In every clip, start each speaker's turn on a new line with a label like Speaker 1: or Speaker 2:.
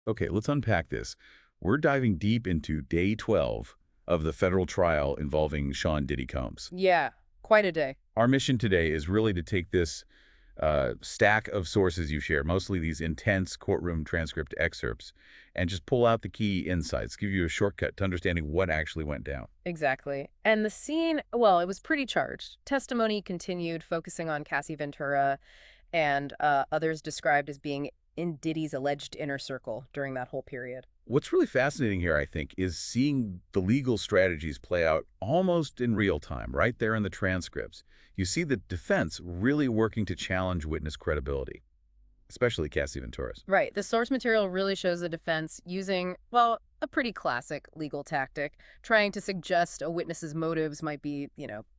Speaker 1: Okay, let's unpack this. We're diving deep into day 12 of the federal trial involving Sean Diddy Combs.
Speaker 2: Yeah, quite a day.
Speaker 1: Our mission today is really to take this stack of sources you shared, mostly these intense courtroom transcript excerpts, and just pull out the key insights, give you a shortcut to understanding what actually went down.
Speaker 2: Exactly. And the scene, well, it was pretty charged. Testimony continued, focusing on Cassie Ventura and others described as being in Diddy's alleged inner circle during that whole period.
Speaker 1: What's really fascinating here, I think, is seeing the legal strategies play out almost in real time, right there in the transcripts. You see the defense really working to challenge witness credibility, especially Cassie Ventura's.
Speaker 2: Right. The source material really shows the defense using, well, a pretty classic legal tactic, trying to suggest a witness's motives might be,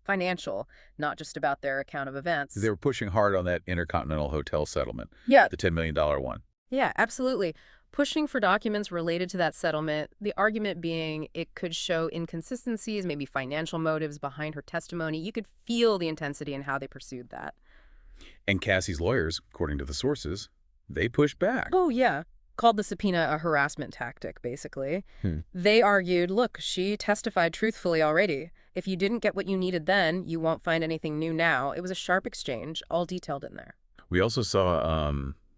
Speaker 2: financial, not just about their account of events.
Speaker 1: They were pushing hard on that Intercontinental Hotel settlement,
Speaker 2: Yeah,
Speaker 1: the $10 million one.
Speaker 2: yeah, absolutely. Pushing for documents related to that settlement, the argument being it could show inconsistencies, maybe financial motives behind her testimony. You could feel the intensity in how they pursued that.
Speaker 1: And Cassie's lawyers, according to the sources, they pushed back.
Speaker 2: Oh, yeah. Called the subpoena a harassment tactic, basically.
Speaker 1: Hmm.
Speaker 2: They argued, look, she testified truthfully already. If you didn't get what you needed then, you won't find anything new now. It was a sharp exchange, all detailed in there.
Speaker 1: We also saw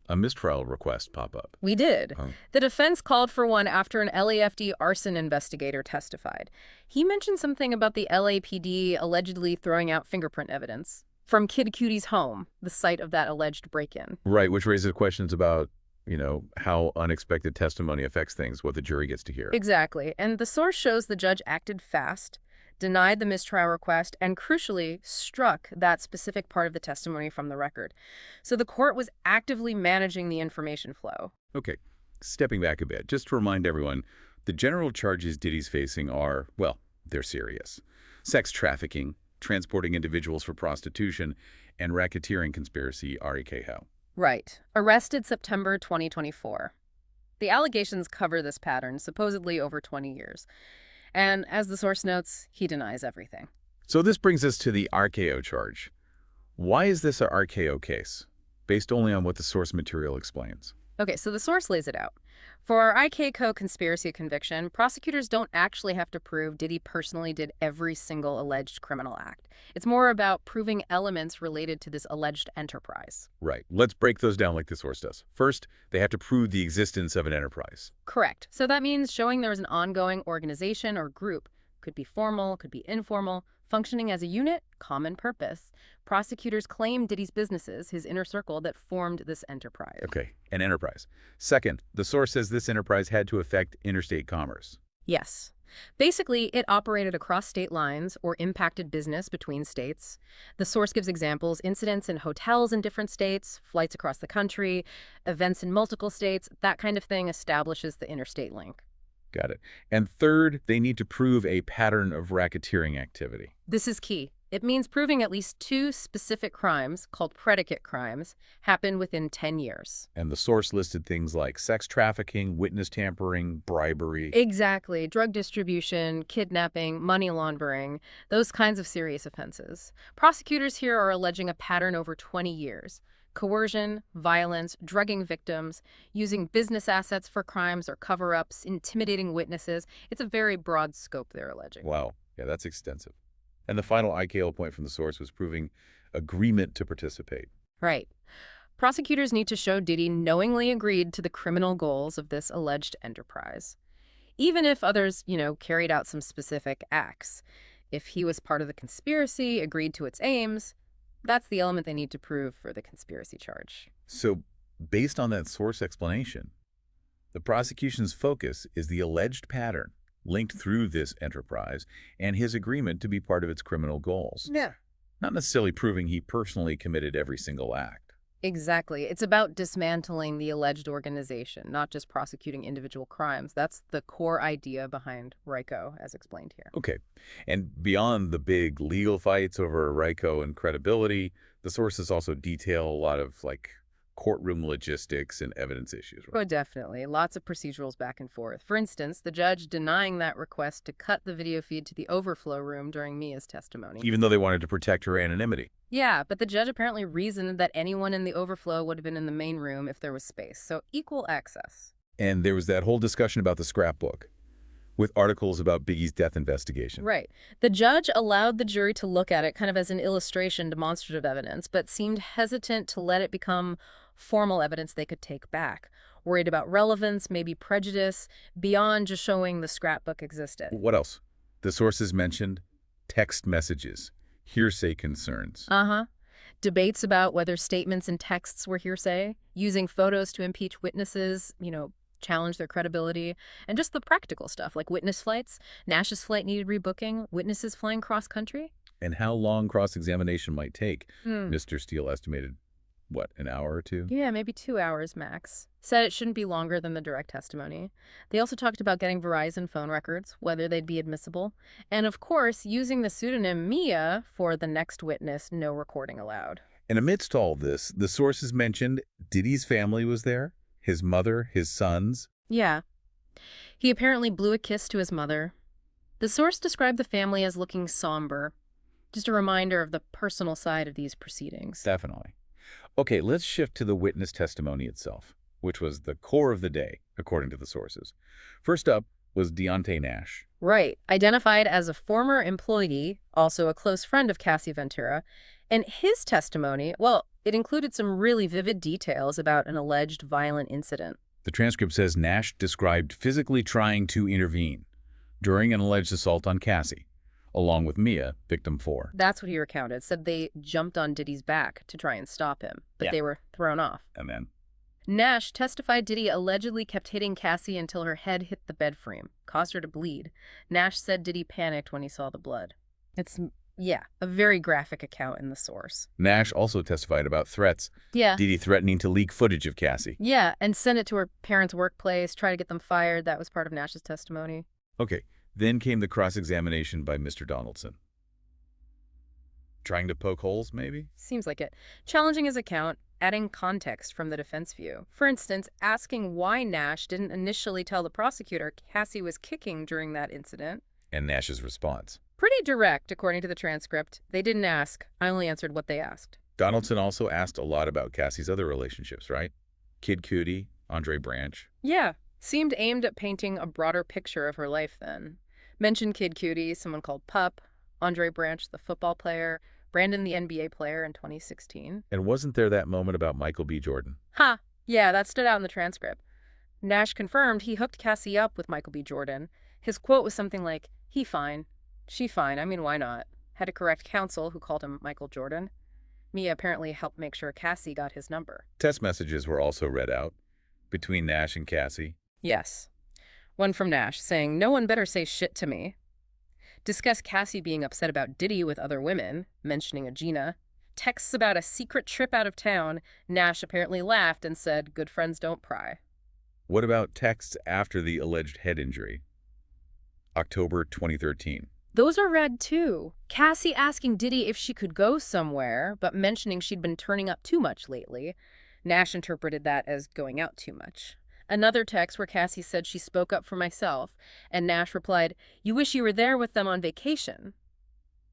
Speaker 1: a mistrial request pop up.
Speaker 2: We did.
Speaker 1: Oh.
Speaker 2: The defense called for one after an LAFD arson investigator testified. He mentioned something about the LAPD allegedly throwing out fingerprint evidence from Kid Cudie's home, the site of that alleged break-in.
Speaker 1: Right, which raises questions about, how unexpected testimony affects things, what the jury gets to hear.
Speaker 2: Exactly. And the source shows the judge acted fast, denied the mistrial request, and crucially struck that specific part of the testimony from the record. So the court was actively managing the information flow.
Speaker 1: Okay, stepping back a bit, just to remind everyone, the general charges Diddy's facing are, well, they're serious. Sex trafficking, transporting individuals for prostitution, and racketeering conspiracy, REKO.
Speaker 2: Right. Arrested September 2024. The allegations cover this pattern, supposedly over 20 years. And as the source notes, he denies everything.
Speaker 1: So this brings us to the RKO charge. Why is this a RKO case? Based only on what the source material explains.
Speaker 2: Okay, so the source lays it out. For our IK conspiracy conviction, prosecutors don't actually have to prove Diddy personally did every single alleged criminal act. It's more about proving elements related to this alleged enterprise.
Speaker 1: Right. Let's break those down like the source does. First, they have to prove the existence of an enterprise.
Speaker 2: Correct. So that means showing there was an ongoing organization or group. Could be formal, could be informal, functioning as a unit, common purpose. Prosecutors claim Diddy's businesses, his inner circle, that formed this enterprise.
Speaker 1: Okay, an enterprise. Second, the source says this enterprise had to affect interstate commerce.
Speaker 2: Yes. Basically, it operated across state lines or impacted business between states. The source gives examples, incidents in hotels in different states, flights across the country, events in multiple states, that kind of thing establishes the interstate link.
Speaker 1: Got it. And third, they need to prove a pattern of racketeering activity.
Speaker 2: This is key. It means proving at least two specific crimes, called predicate crimes, happened within 10 years.
Speaker 1: And the source listed things like sex trafficking, witness tampering, bribery.
Speaker 2: Exactly. Drug distribution, kidnapping, money laundering, those kinds of serious offenses. Prosecutors here are alleging a pattern over 20 years. Coercion, violence, drugging victims, using business assets for crimes or cover-ups, intimidating witnesses. It's a very broad scope they're alleging.
Speaker 1: Wow. Yeah, that's extensive. And the final IKO point from the source was proving agreement to participate.
Speaker 2: Right. Prosecutors need to show Diddy knowingly agreed to the criminal goals of this alleged enterprise. Even if others, carried out some specific acts. If he was part of the conspiracy, agreed to its aims, that's the element they need to prove for the conspiracy charge.
Speaker 1: So, based on that source explanation, the prosecution's focus is the alleged pattern linked through this enterprise and his agreement to be part of its criminal goals.
Speaker 2: Yeah.
Speaker 1: Not necessarily proving he personally committed every single act.
Speaker 2: Exactly. It's about dismantling the alleged organization, not just prosecuting individual crimes. That's the core idea behind RICO, as explained here.
Speaker 1: Okay. And beyond the big legal fights over RICO and credibility, the sources also detail a lot of, courtroom logistics and evidence issues. Right?
Speaker 2: Oh, definitely. Lots of procedurals back and forth. For instance, the judge denying that request to cut the video feed to the overflow room during Mia's testimony.
Speaker 1: Even though they wanted to protect her anonymity.
Speaker 2: Yeah, but the judge apparently reasoned that anyone in the overflow would have been in the main room if there was space. So equal access.
Speaker 1: And there was that whole discussion about the scrapbook with articles about Biggie's death investigation.
Speaker 2: Right. The judge allowed the jury to look at it kind of as an illustration, demonstrative evidence, but seemed hesitant to let it become formal evidence they could take back. Worried about relevance, maybe prejudice, beyond just showing the scrapbook existed.
Speaker 1: What else? The sources mentioned text messages, hearsay concerns.
Speaker 2: Uh-huh. Debates about whether statements and texts were hearsay, using photos to impeach witnesses, challenge their credibility, and just the practical stuff like witness flights. Nash's flight needed rebooking, witnesses flying cross-country.
Speaker 1: And how long cross-examination might take.
Speaker 2: Hmm.
Speaker 1: Mr. Steele estimated, what, an hour or two?
Speaker 2: Yeah, maybe 2 hours max. Said it shouldn't be longer than the direct testimony. They also talked about getting Verizon phone records, whether they'd be admissible, and of course, using the pseudonym Mia for the next witness, no recording allowed.
Speaker 1: And amidst all this, the sources mentioned Diddy's family was there, his mother, his sons.
Speaker 2: Yeah. He apparently blew a kiss to his mother. The source described the family as looking somber. Just a reminder of the personal side of these proceedings.
Speaker 1: Definitely. Okay, let's shift to the witness testimony itself, which was the core of the day, according to the sources. First up was Deontay Nash.
Speaker 2: Right. Identified as a former employee, also a close friend of Cassie Ventura. And his testimony, well, it included some really vivid details about an alleged violent incident.
Speaker 1: The transcript says Nash described physically trying to intervene during an alleged assault on Cassie, along with Mia, victim 4.
Speaker 2: That's what he recounted. Said they jumped on Diddy's back to try and stop him, but they were thrown off.
Speaker 1: And then?
Speaker 2: Nash testified Diddy allegedly kept hitting Cassie until her head hit the bed frame, caused her to bleed. Nash said Diddy panicked when he saw the blood. It's, a very graphic account in the source.
Speaker 1: Nash also testified about threats.
Speaker 2: Yeah.
Speaker 1: Diddy threatening to leak footage of Cassie.
Speaker 2: Yeah, and send it to her parents' workplace, try to get them fired. That was part of Nash's testimony.
Speaker 1: Okay, then came the cross-examination by Mr. Donaldson. Trying to poke holes, maybe?
Speaker 2: Seems like it. Challenging his account, adding context from the defense view. For instance, asking why Nash didn't initially tell the prosecutor Cassie was kicking during that incident.
Speaker 1: And Nash's response.
Speaker 2: Pretty direct, according to the transcript. They didn't ask. I only answered what they asked.
Speaker 1: Donaldson also asked a lot about Cassie's other relationships, right? Kid Cudi, Andre Branch.
Speaker 2: Yeah. Seemed aimed at painting a broader picture of her life then. Mentioned Kid Cudi, someone called Pup, Andre Branch, the football player, Brandon, the NBA player in 2016.
Speaker 1: And wasn't there that moment about Michael B. Jordan?
Speaker 2: Ha! Yeah, that stood out in the transcript. Nash confirmed he hooked Cassie up with Michael B. Jordan. His quote was something like, "He fine. She fine. I mean, why not?" Had to correct counsel who called him Michael Jordan. Mia apparently helped make sure Cassie got his number.
Speaker 1: Test messages were also read out between Nash and Cassie.
Speaker 2: Yes. One from Nash saying, "No one better say shit to me." Discussed Cassie being upset about Diddy with other women, mentioning a Gina. Texts about a secret trip out of town. Nash apparently laughed and said, "Good friends don't pry."
Speaker 1: What about texts after the alleged head injury? October 2013.
Speaker 2: Those are read too. Cassie asking Diddy if she could go somewhere, but mentioning she'd been turning up too much lately. Nash interpreted that as going out too much. Another text where Cassie said she spoke up for myself, and Nash replied, "You wish you were there with them on vacation."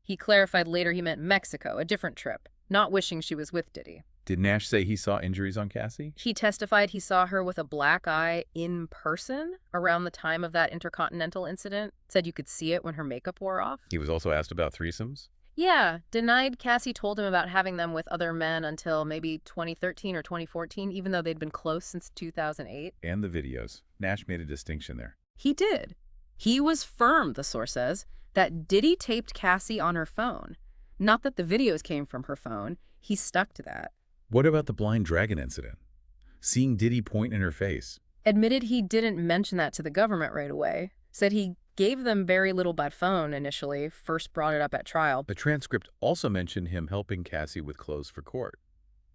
Speaker 2: He clarified later he meant Mexico, a different trip, not wishing she was with Diddy.
Speaker 1: Did Nash say he saw injuries on Cassie?
Speaker 2: He testified he saw her with a black eye in person around the time of that Intercontinental incident. Said you could see it when her makeup wore off.
Speaker 1: He was also asked about threesomes?
Speaker 2: Yeah, denied Cassie told him about having them with other men until maybe 2013 or 2014, even though they'd been close since 2008.
Speaker 1: And the videos. Nash made a distinction there.
Speaker 2: He did. He was firm, the source says, that Diddy taped Cassie on her phone. Not that the videos came from her phone. He stuck to that.
Speaker 1: What about the blind dragon incident? Seeing Diddy point in her face.
Speaker 2: Admitted he didn't mention that to the government right away. Said he gave them very little by phone initially, first brought it up at trial.
Speaker 1: The transcript also mentioned him helping Cassie with clothes for court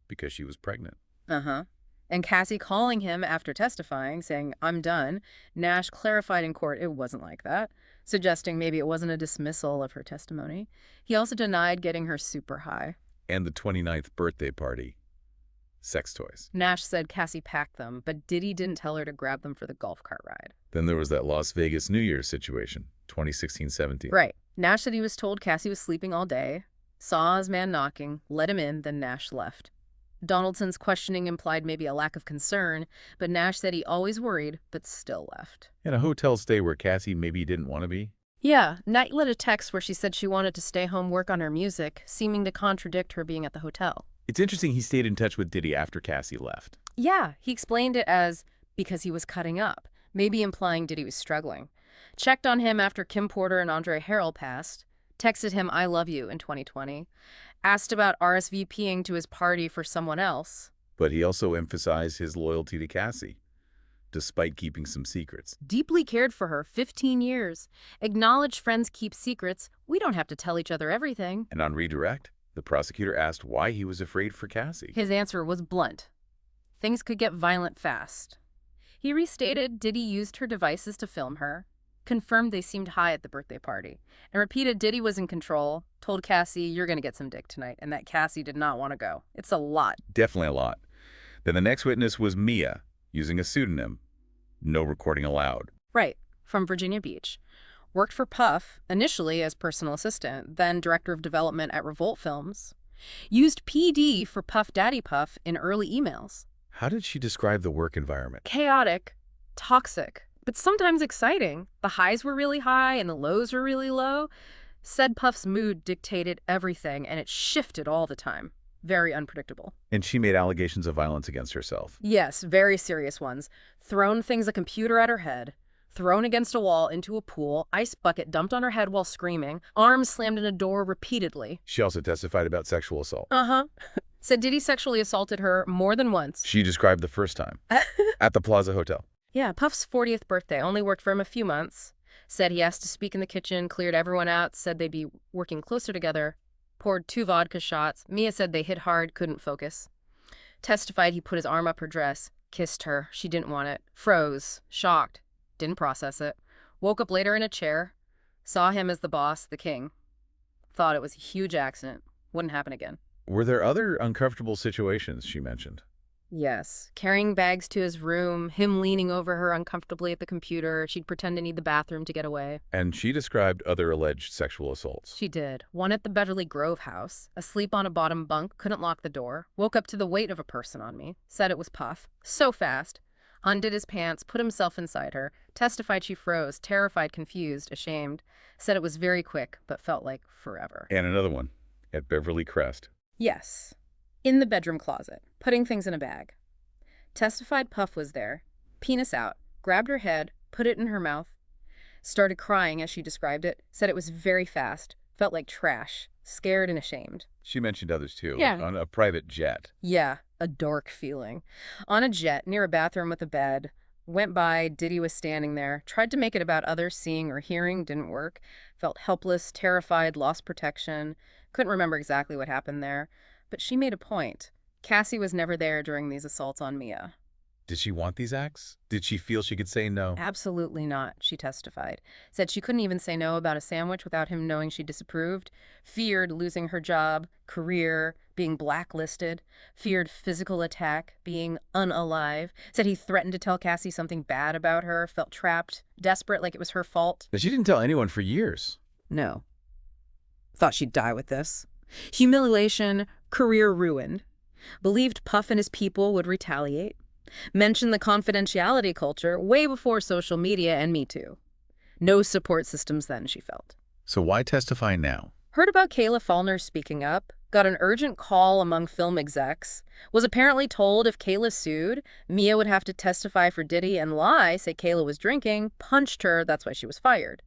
Speaker 1: because she was pregnant.
Speaker 2: Uh-huh. And Cassie calling him after testifying, saying, "I'm done." Nash clarified in court it wasn't like that, suggesting maybe it wasn't a dismissal of her testimony. He also denied getting her super high.
Speaker 1: And the 29th birthday party. Sex toys.
Speaker 2: Nash said Cassie packed them, but Diddy didn't tell her to grab them for the golf cart ride.
Speaker 1: Then there was that Las Vegas New Year's situation, 2016-17.
Speaker 2: Right. Nash said he was told Cassie was sleeping all day, saw his man knocking, let him in, then Nash left. Donaldson's questioning implied maybe a lack of concern, but Nash said he always worried, but still left.
Speaker 1: In a hotel stay where Cassie maybe didn't want to be?
Speaker 2: Yeah, Knight let a text where she said she wanted to stay home work on her music, seeming to contradict her being at the hotel.
Speaker 1: It's interesting he stayed in touch with Diddy after Cassie left.
Speaker 2: Yeah, he explained it as because he was cutting up, maybe implying Diddy was struggling. Checked on him after Kim Porter and Andre Harrell passed, texted him I love you in 2020, asked about RSVPing to his party for someone else.
Speaker 1: But he also emphasized his loyalty to Cassie, despite keeping some secrets.
Speaker 2: Deeply cared for her, 15 years. Acknowledged friends keep secrets. We don't have to tell each other everything.
Speaker 1: And on redirect, the prosecutor asked why he was afraid for Cassie.
Speaker 2: His answer was blunt. Things could get violent fast. He restated Diddy used her devices to film her, confirmed they seemed high at the birthday party, and repeated Diddy was in control, told Cassie, you're going to get some dick tonight, and that Cassie did not want to go. It's a lot.
Speaker 1: Definitely a lot. Then the next witness was Mia, using a pseudonym. No recording allowed.
Speaker 2: Right, from Virginia Beach. Worked for Puff, initially as personal assistant, then director of development at Revolt Films. Used PD for Puff Daddy Puff in early emails.
Speaker 1: How did she describe the work environment?
Speaker 2: Chaotic, toxic, but sometimes exciting. The highs were really high and the lows were really low. Said Puff's mood dictated everything, and it shifted all the time. Very unpredictable.
Speaker 1: And she made allegations of violence against herself.
Speaker 2: Yes, very serious ones. Thrown things a computer at her head, thrown against a wall into a pool, ice bucket dumped on her head while screaming, arms slammed in a door repeatedly.
Speaker 1: She also testified about sexual assault.
Speaker 2: Said Diddy sexually assaulted her more than once.
Speaker 1: She described the first time at the Plaza Hotel.
Speaker 2: Yeah, Puff's 40th birthday, only worked for him a few months. Said he asked to speak in the kitchen, cleared everyone out, said they'd be working closer together. Poured 2 vodka shots. Mia said they hit hard, couldn't focus. Testified he put his arm up her dress, kissed her. She didn't want it. Froze, shocked, didn't process it. Woke up later in a chair. Saw him as the boss, the king. Thought it was a huge accident. Wouldn't happen again.
Speaker 1: Were there other uncomfortable situations she mentioned?
Speaker 2: Yes. Carrying bags to his room, him leaning over her uncomfortably at the computer. She'd pretend to need the bathroom to get away.
Speaker 1: And she described other alleged sexual assaults.
Speaker 2: She did. One at the Beverly Grove house. Asleep on a bottom bunk, couldn't lock the door. Woke up to the weight of a person on me. Said it was Puff. So fast. Undid his pants, put himself inside her. Testified she froze, terrified, confused, ashamed. Said it was very quick, but felt like forever.
Speaker 1: And another one at Beverly Crest.
Speaker 2: Yes. In the bedroom closet, putting things in a bag. Testified Puff was there, penis out, grabbed her head, put it in her mouth, started crying as she described it, said it was very fast, felt like trash, scared and ashamed.
Speaker 1: She mentioned others too.
Speaker 2: Yeah.
Speaker 1: On a private jet.
Speaker 2: Yeah, a dark feeling. On a jet, near a bathroom with a bed, went by, Diddy was standing there, tried to make it about others seeing or hearing, didn't work, felt helpless, terrified, lost protection, couldn't remember exactly what happened there. But she made a point. Cassie was never there during these assaults on Mia.
Speaker 1: Did she want these acts? Did she feel she could say no?
Speaker 2: Absolutely not, she testified. Said she couldn't even say no about a sandwich without him knowing she disapproved. Feared losing her job, career, being blacklisted. Feared physical attack, being unalive. Said he threatened to tell Cassie something bad about her, felt trapped, desperate, like it was her fault.
Speaker 1: But she didn't tell anyone for years.
Speaker 2: No. Thought she'd die with this. Humiliation, career ruined. Believed Puff and his people would retaliate. Mentioned the confidentiality culture way before social media and Me Too. No support systems then, she felt.
Speaker 1: So why testify now?
Speaker 2: Heard about Kayla Faulkner speaking up, got an urgent call among film execs, was apparently told if Kayla sued, Mia would have to testify for Diddy and lie, say Kayla was drinking, punched her, that's why she was fired.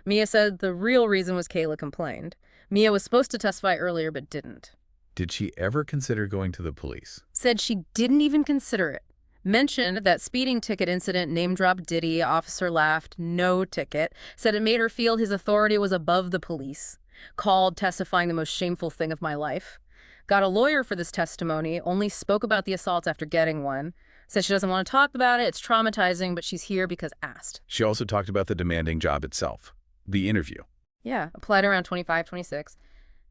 Speaker 2: Mia said the real reason was Kayla complained. Mia was supposed to testify earlier but didn't.
Speaker 1: Did she ever consider going to the police?
Speaker 2: Said she didn't even consider it. Mentioned that speeding ticket incident, name-dropped Diddy, officer laughed, no ticket. Said it made her feel his authority was above the police. Called testifying the most shameful thing of my life. Got a lawyer for this testimony, only spoke about the assaults after getting one. Said she doesn't want to talk about it, it's traumatizing, but she's here because asked.
Speaker 1: She also talked about the demanding job itself, the interview.
Speaker 2: Yeah, applied around 25, 26.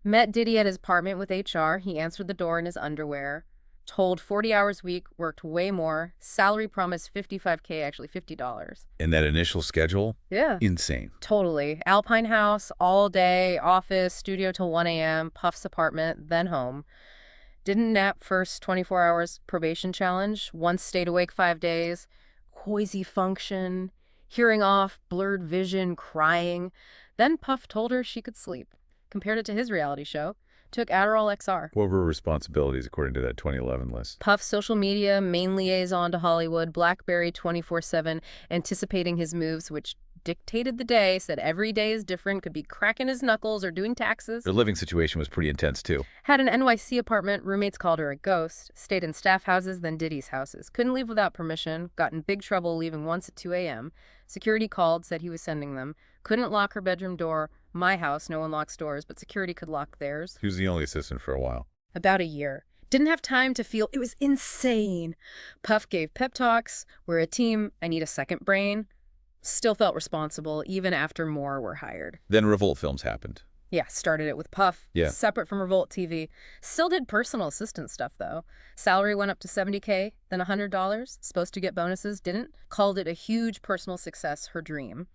Speaker 2: Met Diddy at his apartment with HR. He answered the door in his underwear. Told 40 hours a week, worked way more. Salary promised $55K, actually $50.
Speaker 1: And that initial schedule?
Speaker 2: Yeah.
Speaker 1: Insane.
Speaker 2: Totally. Alpine house, all day, office, studio till 1 a.m., Puff's apartment, then home. Didn't nap first 24 hours probation challenge, once stayed awake 5 days, quasi function, hearing off, blurred vision, crying. Then Puff told her she could sleep. Compared it to his reality show. Took Adderall XR.
Speaker 1: What were responsibilities according to that 2011 list?
Speaker 2: Puff's social media, main liaison to Hollywood, BlackBerry 24/7, anticipating his moves, which dictated the day, said every day is different, could be cracking his knuckles or doing taxes.
Speaker 1: Their living situation was pretty intense, too.
Speaker 2: Had an NYC apartment, roommates called her a ghost, stayed in staff houses, then Diddy's houses. Couldn't leave without permission, got in big trouble leaving once at 2 a.m. Security called, said he was sending them. Couldn't lock her bedroom door. My house, no one locks doors, but security could lock theirs.
Speaker 1: He was the only assistant for a while.
Speaker 2: About a year. Didn't have time to feel. It was insane. Puff gave pep talks. We're a team. I need a second brain. Still felt responsible, even after more were hired.
Speaker 1: Then Revolt Films happened.
Speaker 2: Yeah, started it with Puff.
Speaker 1: Yeah.
Speaker 2: Separate from Revolt TV. Still did personal assistant stuff, though. Salary went up to $70K, then $100. Supposed to get bonuses, didn't. Called it a huge personal success, her dream.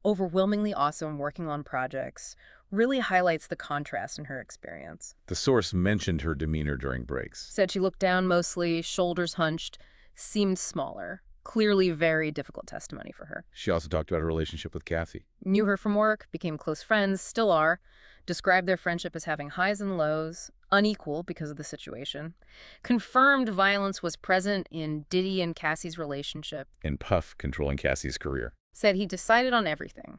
Speaker 2: Overwhelmingly awesome working on projects. Really highlights the contrast in her experience.
Speaker 1: The source mentioned her demeanor during breaks.
Speaker 2: Said she looked down mostly, shoulders hunched, seemed smaller. Clearly very difficult testimony for her.
Speaker 1: She also talked about her relationship with Kathy.
Speaker 2: Knew her from work, became close friends, still are. Described their friendship as having highs and lows, unequal because of the situation. Confirmed violence was present in Diddy and Cassie's relationship.
Speaker 1: And Puff controlling Cassie's career.
Speaker 2: Said he decided on everything.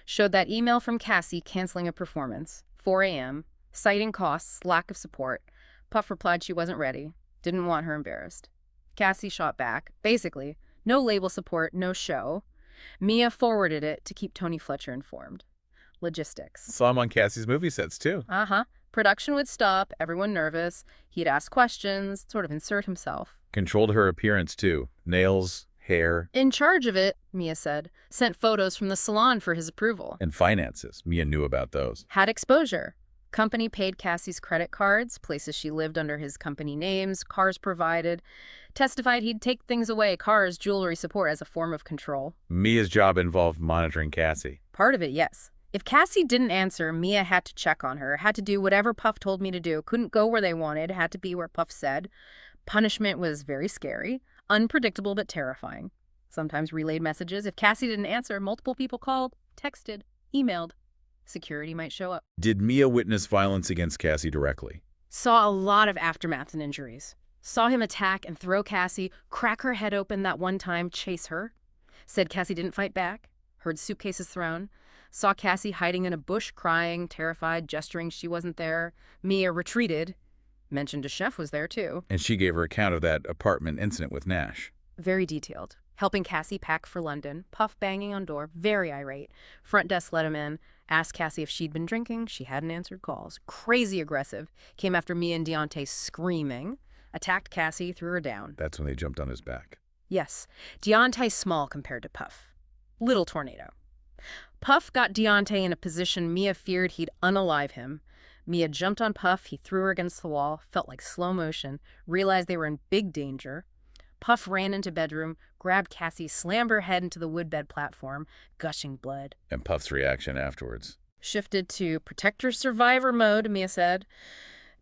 Speaker 2: Showed that email from Cassie canceling a performance, 4 a.m., citing costs, lack of support. Puff replied she wasn't ready, didn't want her embarrassed. Cassie shot back, basically, no label support, no show. Mia forwarded it to keep Tony Fletcher informed. Logistics.
Speaker 1: Saw him on Cassie's movie sets, too.
Speaker 2: Production would stop, everyone nervous. He'd ask questions, sort of insert himself.
Speaker 1: Controlled her appearance, too. Nails, hair.
Speaker 2: In charge of it, Mia said. Sent photos from the salon for his approval.
Speaker 1: And finances. Mia knew about those.
Speaker 2: Had exposure. Company paid Cassie's credit cards, places she lived under his company names, cars provided. Testified he'd take things away, cars, jewelry, support as a form of control.
Speaker 1: Mia's job involved monitoring Cassie.
Speaker 2: Part of it, yes. If Cassie didn't answer, Mia had to check on her, had to do whatever Puff told me to do, couldn't go where they wanted, had to be where Puff said. Punishment was very scary, unpredictable but terrifying. Sometimes relayed messages. If Cassie didn't answer, multiple people called, texted, emailed. Security might show up.
Speaker 1: Did Mia witness violence against Cassie directly?
Speaker 2: Saw a lot of aftermath and injuries. Saw him attack and throw Cassie, crack her head open that one time, chase her. Said Cassie didn't fight back. Heard suitcases thrown. Saw Cassie hiding in a bush, crying, terrified, gesturing she wasn't there. Mia retreated. Mentioned a chef was there, too.
Speaker 1: And she gave her account of that apartment incident with Nash.
Speaker 2: Very detailed. Helping Cassie pack for London. Puff banging on door, very irate. Front desk let him in. Asked Cassie if she'd been drinking. She hadn't answered calls. Crazy aggressive. Came after Mia and Deontay screaming. Attacked Cassie, threw her down.
Speaker 1: That's when they jumped on his back.
Speaker 2: Yes. Deontay small compared to Puff. Little tornado. Puff got Deontay in a position Mia feared he'd unalive him. Mia jumped on Puff. He threw her against the wall. Felt like slow motion. Realized they were in big danger. Puff ran into bedroom, grabbed Cassie, slammed her head into the woodbed platform, gushing blood.
Speaker 1: And Puff's reaction afterwards.
Speaker 2: Shifted to protector survivor mode, Mia said.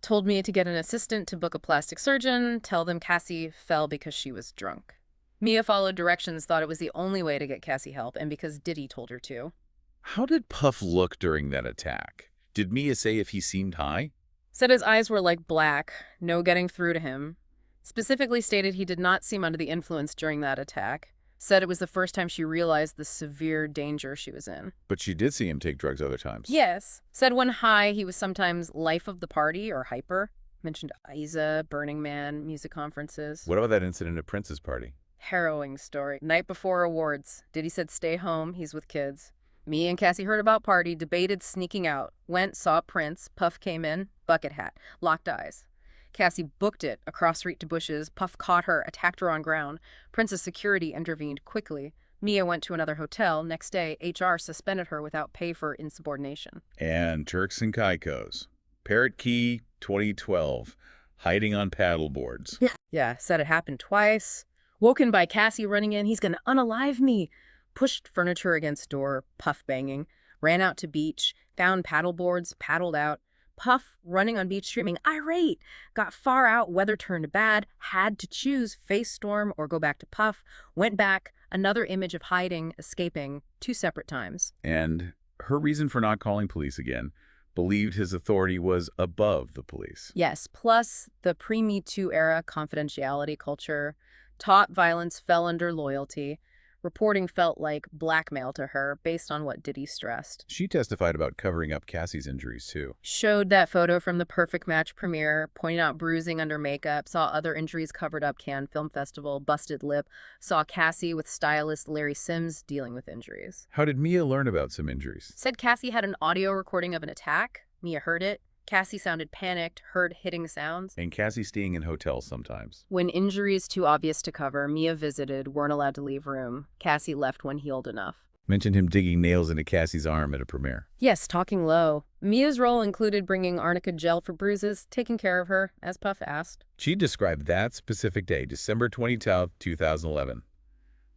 Speaker 2: Told Mia to get an assistant to book a plastic surgeon, tell them Cassie fell because she was drunk. Mia followed directions, thought it was the only way to get Cassie help, and because Diddy told her to.
Speaker 1: How did Puff look during that attack? Did Mia say if he seemed high?
Speaker 2: Said his eyes were like black, no getting through to him. Specifically stated he did not seem under the influence during that attack. Said it was the first time she realized the severe danger she was in.
Speaker 1: But she did see him take drugs other times.
Speaker 2: Yes. Said when high, he was sometimes life of the party or hyper. Mentioned Isa, Burning Man, music conferences.
Speaker 1: What about that incident at Prince's party?
Speaker 2: Harrowing story. Night before awards. Diddy said stay home, he's with kids. Me and Cassie heard about party, debated sneaking out. Went, saw Prince. Puff came in, bucket hat, locked eyes. Cassie booked it, across street to bushes. Puff caught her, attacked her on ground. Prince's security intervened quickly. Mia went to another hotel. Next day, HR suspended her without pay for insubordination.
Speaker 1: And Turks and Caicos. Parrot Key, 2012. Hiding on paddle boards.
Speaker 2: Yeah, said it happened twice. Woken by Cassie running in, he's gonna unalive me. Pushed furniture against door, Puff banging. Ran out to beach, found paddle boards, paddled out. Puff running on beach streaming, irate. Got far out, weather turned bad, had to choose face storm or go back to Puff. Went back, another image of hiding, escaping, 2 separate times.
Speaker 1: And her reason for not calling police again, believed his authority was above the police.
Speaker 2: Yes, plus the pre-Me Too era confidentiality culture. Top violence fell under loyalty. Reporting felt like blackmail to her based on what Diddy stressed.
Speaker 1: She testified about covering up Cassie's injuries, too.
Speaker 2: Showed that photo from the Perfect Match premiere, pointing out bruising under makeup, saw other injuries covered up Cannes Film Festival, busted lip, saw Cassie with stylist Larry Sims dealing with injuries.
Speaker 1: How did Mia learn about some injuries?
Speaker 2: Said Cassie had an audio recording of an attack. Mia heard it. Cassie sounded panicked, heard hitting sounds.
Speaker 1: And Cassie staying in hotels sometimes.
Speaker 2: When injuries too obvious to cover, Mia visited, weren't allowed to leave room. Cassie left when healed enough.
Speaker 1: Mentioned him digging nails into Cassie's arm at a premiere.
Speaker 2: Yes, talking low. Mia's role included bringing arnica gel for bruises, taking care of her, as Puff asked.
Speaker 1: She described that specific day, December 20th, 2011,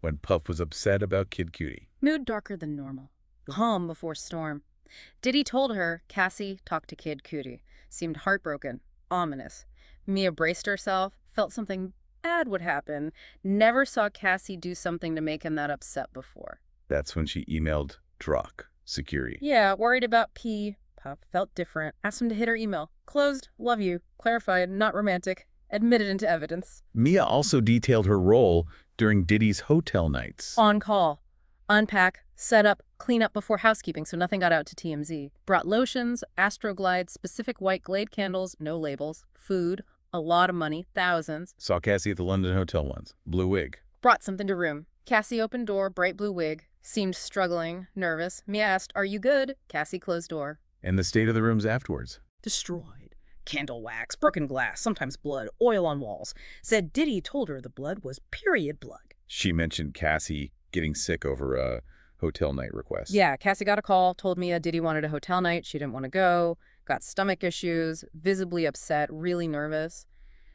Speaker 1: when Puff was upset about Kid Cutie.
Speaker 2: Mood darker than normal. Calm before storm. Diddy told her, Cassie talked to Kid Cutie. Seemed heartbroken, ominous. Mia braced herself, felt something bad would happen. Never saw Cassie do something to make him that upset before.
Speaker 1: That's when she emailed Drock, security.
Speaker 2: Yeah, worried about P. Puff felt different. Asked him to hit her email. Closed, love you. Clarified, not romantic. Admitted into evidence.
Speaker 1: Mia also detailed her role during Diddy's hotel nights.
Speaker 2: On call. Unpack, set up, clean up before housekeeping so nothing got out to TMZ. Brought lotions, Astroglide, specific white Glade candles, no labels, food, a lot of money, thousands.
Speaker 1: Saw Cassie at the London hotel once. Blue wig.
Speaker 2: Brought something to room. Cassie opened door, bright blue wig. Seemed struggling, nervous. Mia asked, are you good? Cassie closed door.
Speaker 1: And the state of the rooms afterwards.
Speaker 3: Destroyed. Candle wax, broken glass, sometimes blood, oil on walls. Said Diddy told her the blood was period blood.
Speaker 1: She mentioned Cassie getting sick over a hotel night request.
Speaker 2: Yeah, Cassie got a call, told Mia Diddy wanted a hotel night. She didn't want to go. Got stomach issues, visibly upset, really nervous.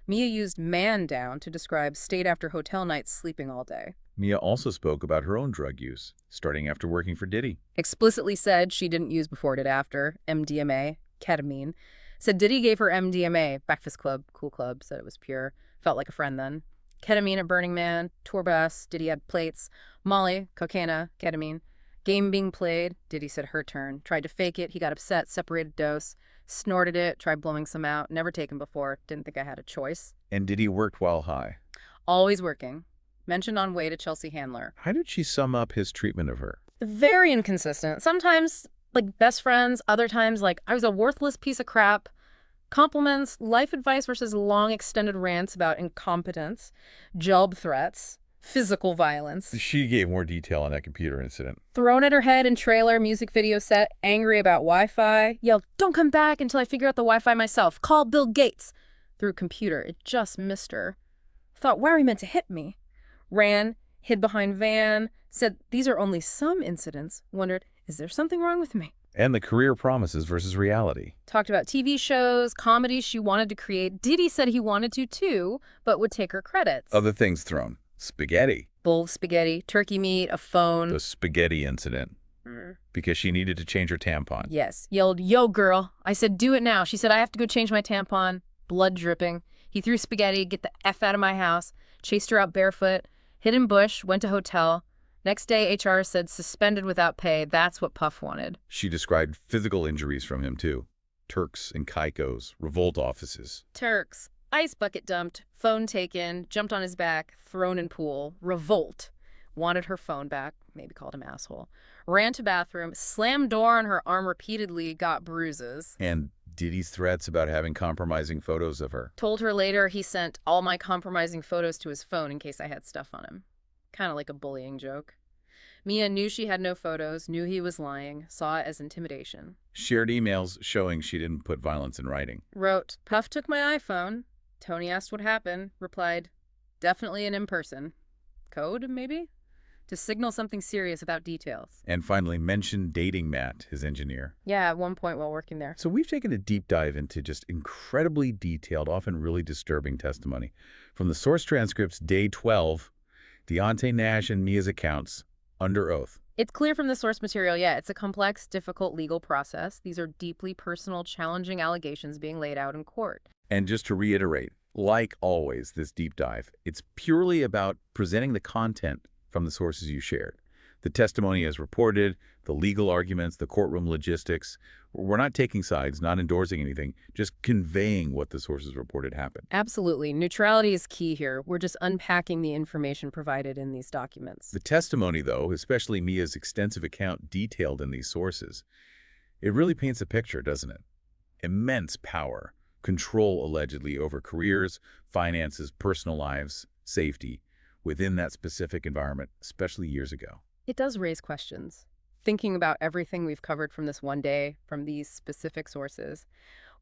Speaker 2: Mia used man down to describe stayed after hotel nights sleeping all day.
Speaker 1: Mia also spoke about her own drug use, starting after working for Diddy.
Speaker 2: Explicitly said she didn't use before, did after. MDMA, ketamine. Said Diddy gave her MDMA, Breakfast Club, cool club, said it was pure. Felt like a friend then. Ketamine at Burning Man, tour bus, Diddy had plates. Molly, cocaine, ketamine. Game being played, Diddy said her turn. Tried to fake it, he got upset, separated dose. Snorted it, tried blowing some out, never taken before, didn't think I had a choice.
Speaker 1: And Diddy worked while high.
Speaker 2: Always working. Mentioned on way to Chelsea Handler.
Speaker 1: How did she sum up his treatment of her?
Speaker 2: Very inconsistent. Sometimes, like, best friends. Other times, like, I was a worthless piece of crap. Compliments, life advice versus long extended rants about incompetence, job threats, physical violence.
Speaker 1: She gave more detail on that computer incident.
Speaker 2: Thrown at her head in trailer, music video set, angry about Wi-Fi. Yelled, don't come back until I figure out the Wi-Fi myself. Call Bill Gates. Through computer. It just missed her. Thought, why are you meant to hit me? Ran, hid behind van, said these are only some incidents, wondered, is there something wrong with me?
Speaker 1: And the career promises versus reality.
Speaker 2: Talked about TV shows, comedies she wanted to create. Diddy said he wanted to too, but would take her credits.
Speaker 1: Other things thrown. Spaghetti.
Speaker 2: Bowl of spaghetti, turkey meat, a phone.
Speaker 1: The spaghetti incident. Because she needed to change her tampon.
Speaker 2: Yes. Yelled, yo, girl. I said, do it now. She said, I have to go change my tampon. Blood dripping. He threw spaghetti, get the F out of my house. Chased her out barefoot. Hid in bush, went to hotel. Next day, HR said suspended without pay. That's what Puff wanted.
Speaker 1: She described physical injuries from him, too. Turks and Caicos, revolt offices.
Speaker 2: Turks. Ice bucket dumped. Phone taken. Jumped on his back. Thrown in pool. Revolt. Wanted her phone back. Maybe called him asshole. Ran to bathroom. Slammed door on her arm repeatedly. Got bruises.
Speaker 1: And Diddy's threats about having compromising photos of her.
Speaker 2: Told her later he sent all my compromising photos to his phone in case I had stuff on him. Kind of like a bullying joke. Mia knew she had no photos, knew he was lying, saw it as intimidation.
Speaker 1: Shared emails showing she didn't put violence in writing.
Speaker 2: Wrote, Puff took my iPhone. Tony asked what happened. Replied, definitely an in-person. Code, maybe? To signal something serious without details.
Speaker 1: And finally mentioned dating Matt, his engineer.
Speaker 2: Yeah, at one point while working there.
Speaker 1: So we've taken a deep dive into just incredibly detailed, often really disturbing testimony. From the source transcripts, day 12, Deontay Nash and Mia's accounts, under oath.
Speaker 2: It's clear from the source material, yeah, it's a complex, difficult legal process. These are deeply personal, challenging allegations being laid out in court.
Speaker 1: And just to reiterate, like always, this deep dive, it's purely about presenting the content from the sources you shared. The testimony as reported, the legal arguments, the courtroom logistics. We're not taking sides, not endorsing anything, just conveying what the sources reported happened.
Speaker 2: Absolutely. Neutrality is key here. We're just unpacking the information provided in these documents.
Speaker 1: The testimony, though, especially Mia's extensive account detailed in these sources, it really paints a picture, doesn't it? Immense power, control allegedly over careers, finances, personal lives, safety within that specific environment, especially years ago.
Speaker 2: It does raise questions. Thinking about everything we've covered from this one day, from these specific sources,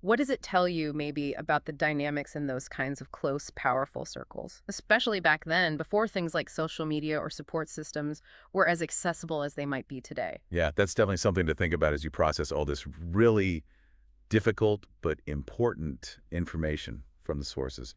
Speaker 2: what does it tell you maybe about the dynamics in those kinds of close, powerful circles, especially back then, before things like social media or support systems were as accessible as they might be today?
Speaker 1: Yeah, that's definitely something to think about as you process all this really difficult but important information from the sources.